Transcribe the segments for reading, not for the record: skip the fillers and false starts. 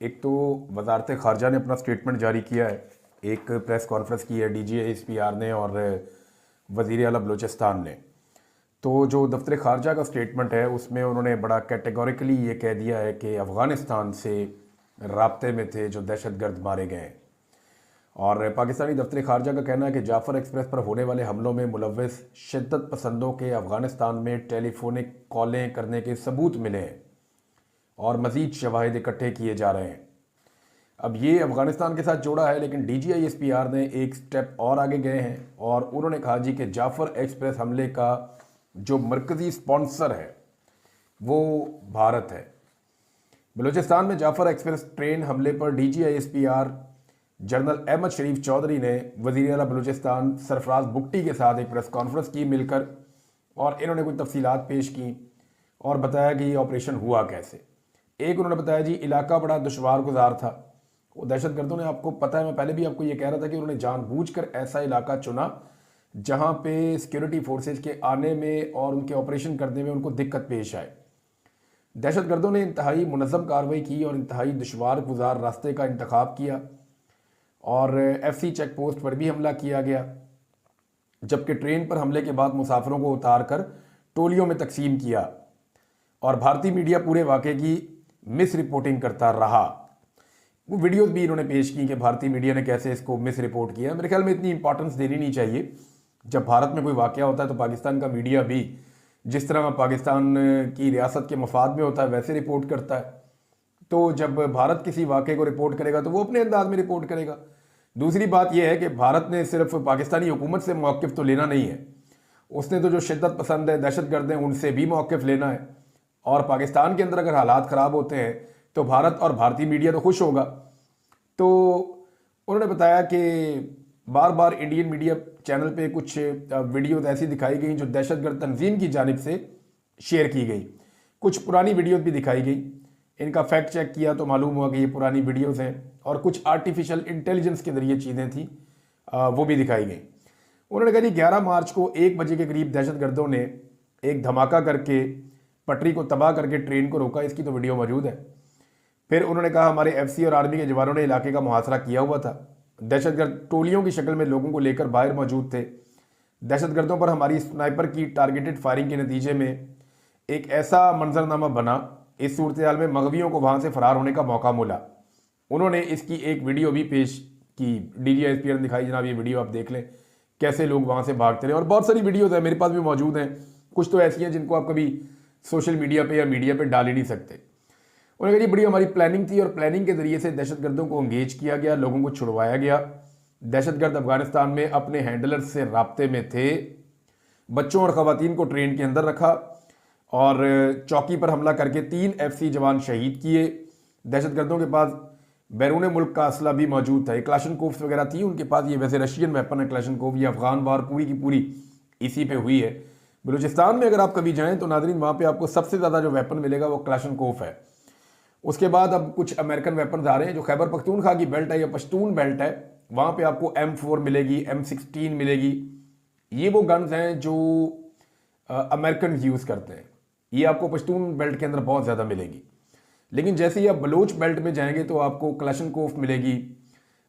एक तो वजारत ख़ारजा ने अपना स्टेटमेंट जारी किया है, एक प्रेस कॉन्फ्रेंस की है DGISPR ने और वज़ीर आला बलूचिस्तान ने। तो जो दफ्तर ख़ारजा का स्टेटमेंट है उसमें उन्होंने बड़ा कैटेगोरिकली ये कह दिया है कि अफ़गानिस्तान से राब्ते में थे जो दहशतगर्द मारे गए हैं। और पाकिस्तानी दफ्तर ख़ारजा का कहना है कि जाफ़र एक्सप्रेस पर होने वाले हमलों में मुलव्वस शिद्दत पसंदों के अफ़गानिस्तान में टेलीफोनिक कॉलें करने के सबूत मिले हैं और मज़ीद शवाहिद इकट्ठे किए जा रहे हैं। अब ये अफ़गानिस्तान के साथ जोड़ा है, लेकिन DGISPR ने एक स्टेप और आगे गए हैं और उन्होंने कहा जी कि जाफ़र एक्सप्रेस हमले का जो मरकज़ी स्पॉन्सर है वो भारत है। बलूचिस्तान में जाफ़र एक्सप्रेस ट्रेन हमले पर DGISPR जनरल अहमद शरीफ चौधरी ने वज़ीर आला बलूचिस्तान सरफराज बुगटी के साथ एक प्रेस कॉन्फ्रेंस की मिलकर, और इन्होंने कुछ तफसीलात पेश की और बताया कि ये ऑपरेशन हुआ कैसे। एक उन्होंने बताया जी इलाका बड़ा दुश्वार गुजार था, वो दहशतगर्दों ने, आपको पता है मैं पहले भी आपको ये कह रहा था कि उन्होंने जानबूझकर ऐसा इलाका चुना जहाँ पे सिक्योरिटी फोर्सेज के आने में और उनके ऑपरेशन करने में उनको दिक्कत पेश आए। दहशतगर्दों ने इंतहाई मुनज़्ज़म कार्रवाई की और इंतहाई दुश्वार गुजार रास्ते का इंतखाब किया और FC चेक पोस्ट पर भी हमला किया गया, जबकि ट्रेन पर हमले के बाद मुसाफिरों को उतार कर टोलियों में तकसीम किया और भारतीय मीडिया पूरे वाक़े की मिस रिपोर्टिंग करता रहा। वो वीडियोस भी इन्होंने पेश की कि भारतीय मीडिया ने कैसे इसको मिस रिपोर्ट किया। मेरे ख्याल में इतनी इंपॉर्टेंस देनी नहीं चाहिए। जब भारत में कोई वाक़या होता है तो पाकिस्तान का मीडिया भी जिस तरह पाकिस्तान की रियासत के मफाद में होता है वैसे रिपोर्ट करता है। तो जब भारत किसी वाक़े को रिपोर्ट करेगा तो वो अपने अंदाज में रिपोर्ट करेगा। दूसरी बात यह है कि भारत ने सिर्फ पाकिस्तानी हुकूमत से मौक़िफ़ तो लेना नहीं है, उसने तो जो शिद्दत पसंद है, दहशतगर्द हैं, उनसे भी मौक़िफ़ लेना है। और पाकिस्तान के अंदर अगर हालात ख़राब होते हैं तो भारत और भारतीय मीडिया तो खुश होगा। तो उन्होंने बताया कि बार बार इंडियन मीडिया चैनल पे कुछ वीडियोज़ ऐसी दिखाई गई जो दहशतगर्द तंजीम की जानिब से शेयर की गई, कुछ पुरानी वीडियोज़ भी दिखाई गई। इनका फैक्ट चेक किया तो मालूम हुआ कि ये पुरानी वीडियोज़ हैं और कुछ आर्टिफिशियल इंटेलिजेंस के ज़रिए चीज़ें थी, वो भी दिखाई गई। उन्होंने कहा कि 11 मार्च को 1 बजे के करीब दहशतगर्दों ने एक धमाका करके पटरी को तबाह करके ट्रेन को रोका, इसकी तो वीडियो मौजूद है। फिर उन्होंने कहा हमारे FC और आर्मी के जवानों ने इलाके का मुहासरा किया हुआ था, दहशतगर्द टोलियों की शक्ल में लोगों को लेकर बाहर मौजूद थे। दहशतगर्दों पर हमारी स्नाइपर की टारगेटेड फायरिंग के नतीजे में एक ऐसा मंजरनामा बना, इस सूरत हाल में मगवियों को वहाँ से फरार होने का मौका मिला। उन्होंने इसकी एक वीडियो भी पेश की, DGISPR ने दिखाई, जनाब ये वीडियो आप देख लें कैसे लोग वहाँ से भागते रहे। और बहुत सारी वीडियोज़ हैं, मेरे पास भी मौजूद हैं, कुछ तो ऐसी हैं जिनको आप कभी सोशल मीडिया पे या मीडिया पे डाल ही नहीं सकते। उन्होंने कहा बड़ी हमारी प्लानिंग थी और प्लानिंग के ज़रिए से दहशतगर्दों को इंगेज किया गया, लोगों को छुड़वाया गया। दहशतगर्द अफगानिस्तान में अपने हैंडलर्स से राब्ते में थे, बच्चों और ख़वातीन को ट्रेन के अंदर रखा और चौकी पर हमला करके 3 FC जवान शहीद किए। दहशतगर्दों के पास बैरून मुल्क का असला भी मौजूद था, क्लाशनकोव्स वगैरह थी उनके पास। ये वैसे रशियन वेपन है क्लाशनकोव, ये अफगान वार पूरी की पूरी इसी पे हुई है। बलूचिस्तान में अगर आप कभी जाएं तो नाज़रीन वहाँ पे आपको सबसे ज़्यादा जो वेपन मिलेगा वो क्लाशनकोव है। उसके बाद अब कुछ अमेरिकन वेपन आ रहे हैं, जो खैबर पख्तूनख्वा की बेल्ट है या पश्तून बेल्ट है, वहाँ पे आपको M4 मिलेगी, M16 मिलेगी। ये वो गन्स हैं जो अमेरिकन यूज़ करते हैं, ये आपको पश्तून बेल्ट के अंदर बहुत ज़्यादा मिलेगी। लेकिन जैसे ही आप बलोच बेल्ट में जाएंगे तो आपको क्लाशनकोव मिलेगी,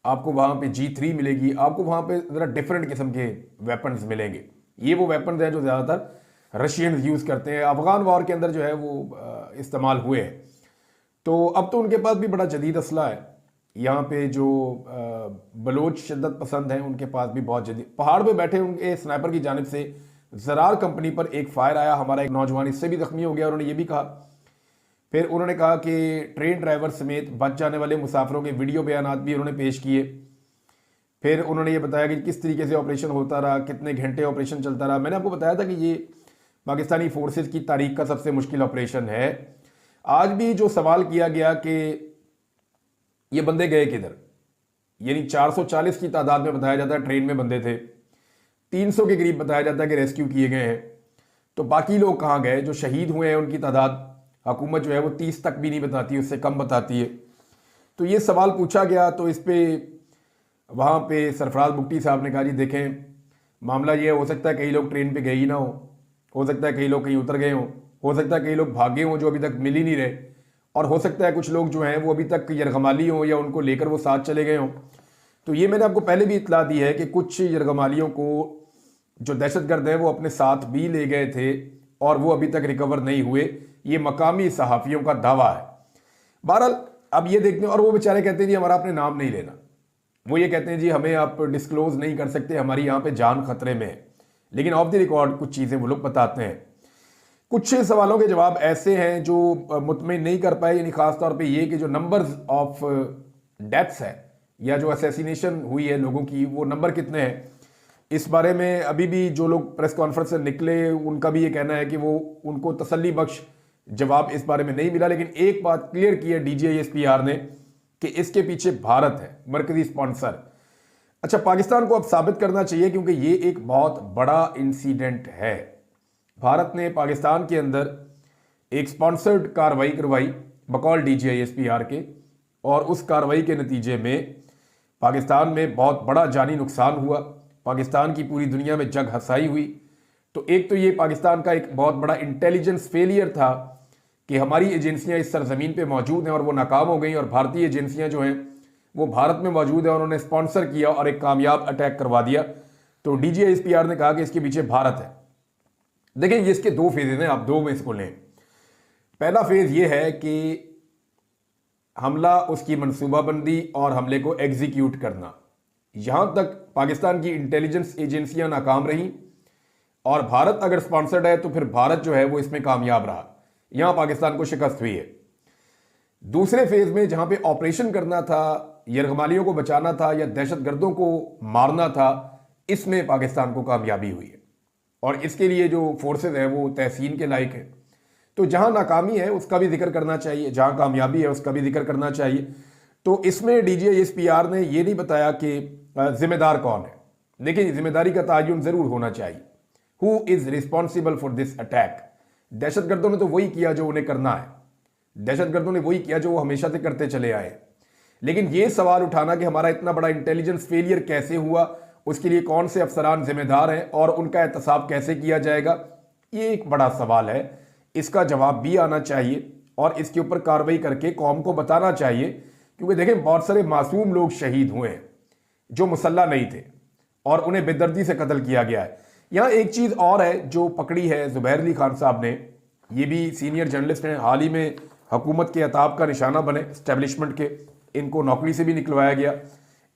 आपको वहाँ पे G3 मिलेगी, आपको वहाँ पे ज़रा डिफरेंट किस्म के वेपन्स मिलेंगे। ये वो वेपन्स हैं जो ज़्यादातर रशियन यूज़ करते हैं, अफ़गान वार के अंदर जो है वो इस्तेमाल हुए हैं। तो अब तो उनके पास भी बड़ा जदीद असला है। यहाँ पे जो बलोच शिद्दत पसंद हैं उनके पास भी बहुत जदीद, पहाड़ पे बैठे उनके स्नाइपर की जानिब से ज़रार कंपनी पर एक फायर आया, हमारा एक नौजवान इससे भी ज़ख्मी हो गया। उन्होंने ये भी कहा, फिर उन्होंने कहा कि ट्रेन ड्राइवर समेत बच जाने वाले मुसाफिरों के वीडियो बयानात भी उन्होंने पेश किए। फिर उन्होंने ये बताया कि किस तरीके से ऑपरेशन होता रहा, कितने घंटे ऑपरेशन चलता रहा। मैंने आपको बताया था कि ये पाकिस्तानी फोर्सेस की तारीख का सबसे मुश्किल ऑपरेशन है। आज भी जो सवाल किया गया कि ये बंदे गए किधर, यानी 440 की तादाद में बताया जाता है ट्रेन में बंदे थे, 300 के करीब बताया जाता है कि रेस्क्यू किए गए हैं, तो बाकी लोग कहाँ गए? जो शहीद हुए हैं उनकी तादाद हुकूमत जो है वो 30 तक भी नहीं बताती, उससे कम बताती है। तो ये सवाल पूछा गया तो इस पर वहाँ पे सरफराज बुगटी साहब ने कहा जी देखें, मामला ये हो सकता है कई लोग ट्रेन पे गए ही ना हो सकता है कई लोग कहीं उतर गए हों, हो सकता है कई लोग भागे हों जो अभी तक मिल ही नहीं रहे, और हो सकता है कुछ लोग जो हैं वो अभी तक यरगमाली हों या उनको लेकर वो साथ चले गए हों। तो ये मैंने आपको पहले भी इतला दी है कि कुछ यरगमालियों को जो दहशतगर्द हैं वो अपने साथ भी ले गए थे और वो अभी तक रिकवर नहीं हुए, ये मकामी सहाफ़ियों का दावा है। बहरहाल अब ये देखते हैं, और वो बेचारे कहते हैं जी हमारा आपने नाम नहीं लेना, वो ये कहते हैं जी हमें आप डिस्क्लोज नहीं कर सकते, हमारी यहाँ पे जान खतरे में है, लेकिन ऑफ द रिकॉर्ड कुछ चीज़ें वो लोग बताते हैं। कुछ सवालों के जवाब ऐसे हैं जो मुतमिन नहीं कर पाए, यानी खासतौर पे ये कि जो नंबर्स ऑफ डेथ्स है या जो असैसिनेशन हुई है लोगों की, वो नंबर कितने हैं, इस बारे में अभी भी जो लोग प्रेस कॉन्फ्रेंस से निकले उनका भी ये कहना है कि वो उनको तसल्ली बख्श जवाब इस बारे में नहीं मिला। लेकिन एक बात क्लियर की है DGISPR ने कि इसके पीछे भारत है मरकजी स्पॉन्सर। अच्छा, पाकिस्तान को अब साबित करना चाहिए क्योंकि ये एक बहुत बड़ा इंसिडेंट है। भारत ने पाकिस्तान के अंदर एक स्पॉन्सर्ड कार्रवाई करवाई बकौल DGISPR के, और उस कार्रवाई के नतीजे में पाकिस्तान में बहुत बड़ा जानी नुकसान हुआ, पाकिस्तान की पूरी दुनिया में जग हंसाई हुई। तो एक तो ये पाकिस्तान का एक बहुत बड़ा इंटेलिजेंस फेलियर था कि हमारी एजेंसियां इस सरजमीन पे मौजूद हैं और वो नाकाम हो गई, और भारतीय एजेंसियां जो हैं वो भारत में मौजूद हैं और उन्होंने स्पॉन्सर किया और एक कामयाब अटैक करवा दिया। तो DGISPR ने कहा कि इसके पीछे भारत है। देखिए, ये इसके दो फेजेज हैं, आप दो में इसको लें। पहला फेज ये है कि हमला, उसकी मनसूबाबंदी और हमले को एग्जीक्यूट करना। यहां तक पाकिस्तान की इंटेलिजेंस एजेंसियां नाकाम रहीं, और भारत अगर स्पॉन्सर्ड है तो फिर भारत जो है वो इसमें कामयाब रहा, यहां पाकिस्तान को शिकस्त हुई है। दूसरे फेज में जहां पे ऑपरेशन करना था, यरगमालियों को बचाना था या दहशतगर्दों को मारना था, इसमें पाकिस्तान को कामयाबी हुई है, और इसके लिए जो फोर्सेज हैं वो तहसीन के लायक है। तो जहां नाकामी है उसका भी जिक्र करना चाहिए, जहां कामयाबी है उसका भी जिक्र करना चाहिए। तो इसमें DGISPR ने ये नहीं बताया कि जिम्मेदार कौन है। देखिए, जिम्मेदारी का तयन जरूर होना चाहिए। Who is responsible for this attack? दहशतगर्दों ने तो वही किया जो उन्हें करना है, दहशतगर्दों ने वही किया जो वो हमेशा से करते चले आए। लेकिन ये सवाल उठाना कि हमारा इतना बड़ा इंटेलिजेंस फेलियर कैसे हुआ, उसके लिए कौन से अफसरान जिम्मेदार हैं और उनका एहतसाब कैसे किया जाएगा, ये एक बड़ा सवाल है। इसका जवाब भी आना चाहिए और इसके ऊपर कार्रवाई करके कौम को बताना चाहिए, क्योंकि देखें बहुत सारे मासूम लोग शहीद हुए हैं जो मुसल्ला नहीं थे और उन्हें बेदर्दी से कत्ल किया गया है। यहाँ एक चीज़ और है जो पकड़ी है ज़ुबैर अली खान साहब ने, ये भी सीनियर जर्नलिस्ट हैं, हाल ही में हुकूमत के अताब का निशाना बने, इस्टेब्लिशमेंट के, इनको नौकरी से भी निकलवाया गया,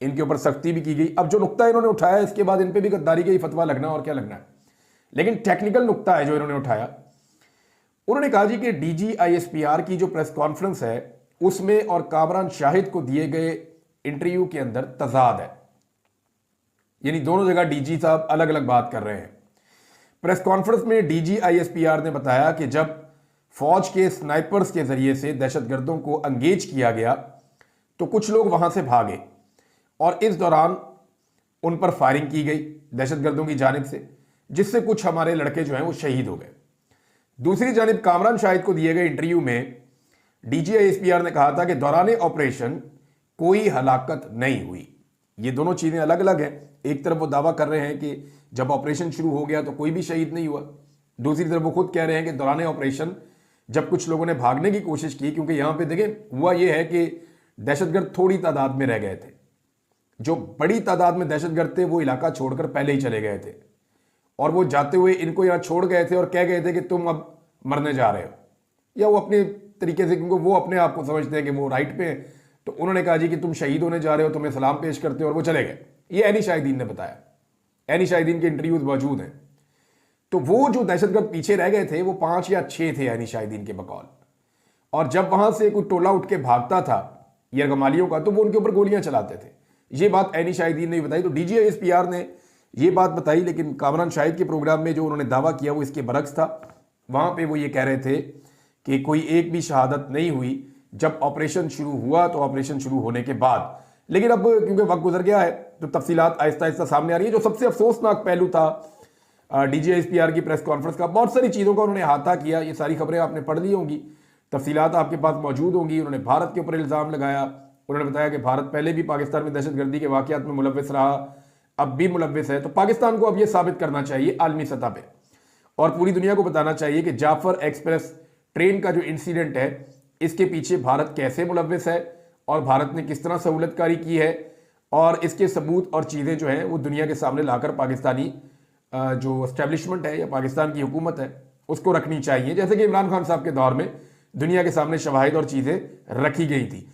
इनके ऊपर सख्ती भी की गई। अब जो नुक्ता इन्होंने उठाया इसके बाद इन पर भी गद्दारी का ही फतवा लगना, और क्या लगना है। लेकिन टेक्निकल नुक्ता है जो इन्होंने उठाया, उन्होंने कहा जी कि DGISPR की जो प्रेस कॉन्फ्रेंस है उसमें और कामरान शाहिद को दिए गए इंटरव्यू के अंदर तजाद है, यानी दोनों जगह DG साहब अलग अलग बात कर रहे हैं। प्रेस कॉन्फ्रेंस में DGISPR ने बताया कि जब फौज के स्नाइपर्स के जरिए से दहशतगर्दों को एंगेज किया गया तो कुछ लोग वहां से भागे और इस दौरान उन पर फायरिंग की गई दहशतगर्दों की जानिब से, जिससे कुछ हमारे लड़के जो हैं वो शहीद हो गए। दूसरी जानिब कामरान शाहिद को दिए गए इंटरव्यू में DGISPR ने कहा था कि दौरान ऑपरेशन कोई हलाकत नहीं हुई। ये दोनों चीजें अलग अलग हैं। एक तरफ वो दावा कर रहे हैं कि जब ऑपरेशन शुरू हो गया तो कोई भी शहीद नहीं हुआ, दूसरी तरफ वो खुद कह रहे हैं कि दौरान ऑपरेशन जब कुछ लोगों ने भागने की कोशिश की, क्योंकि यहां पे देखें हुआ ये है कि दहशतगर्द थोड़ी तादाद में रह गए थे, जो बड़ी तादाद में दहशतगर्द थे वो इलाका छोड़कर पहले ही चले गए थे, और वो जाते हुए इनको यहाँ छोड़ गए थे और कह गए थे कि तुम अब मरने जा रहे हो, या वो अपने तरीके से, क्योंकि वो अपने आप को समझते हैं कि वो राइट पे हैं, तो उन्होंने कहा जी कि तुम शहीद होने जा रहे हो, तुम्हें सलाम पेश करते हो, और वो चले गए। ये एनी शाहिदीन ने बताया, एनी शाहिदीन के इंटरव्यूज मौजूद हैं। तो वो जो दहशतगर्द पीछे रह गए थे वो 5 या 6 थे एनी शाहिदीन के बकौल, और जब वहां से कोई टोला उठ के भागता था यरगमालियों का तो वो उनके ऊपर गोलियां चलाते थे। ये बात एनी शाहिदीन ने बताई। तो DGISPR ने ये बात बताई, लेकिन कामरान शाहिद के प्रोग्राम में जो उन्होंने दावा किया वो इसके बरक्स था। वहां पे वो ये कह रहे थे कि कोई एक भी शहादत नहीं हुई जब ऑपरेशन शुरू हुआ, तो ऑपरेशन शुरू होने के बाद। लेकिन अब क्योंकि वक्त गुजर गया है तो तफसीलात आहिस्ता आहिस्ता सामने आ रही है। जो सबसे अफसोसनाक पहलू था DGISPR की प्रेस कॉन्फ्रेंस का, बहुत सारी चीज़ों का उन्होंने अहाता किया, ये सारी खबरें आपने पढ़ ली होंगी, तफसीलात आपके पास मौजूद होंगी। उन्होंने भारत के ऊपर इल्ज़ाम लगाया, उन्होंने बताया कि भारत पहले भी पाकिस्तान में दहशतगर्दी के वाक़यात में मुलव्वस रहा, अब भी मुलव्वस है। तो पाकिस्तान को अब यह साबित करना चाहिए आलमी सतह पर, और पूरी दुनिया को बताना चाहिए कि जाफर एक्सप्रेस ट्रेन का जो इंसिडेंट है इसके पीछे भारत कैसे मुलव्विस है और भारत ने किस तरह सहूलतकारी की है, और इसके सबूत और चीज़ें जो हैं वो दुनिया के सामने लाकर पाकिस्तानी जो एस्टेब्लिशमेंट है या पाकिस्तान की हुकूमत है उसको रखनी चाहिए, जैसे कि इमरान खान साहब के दौर में दुनिया के सामने शवाहिद और चीज़ें रखी गई थी।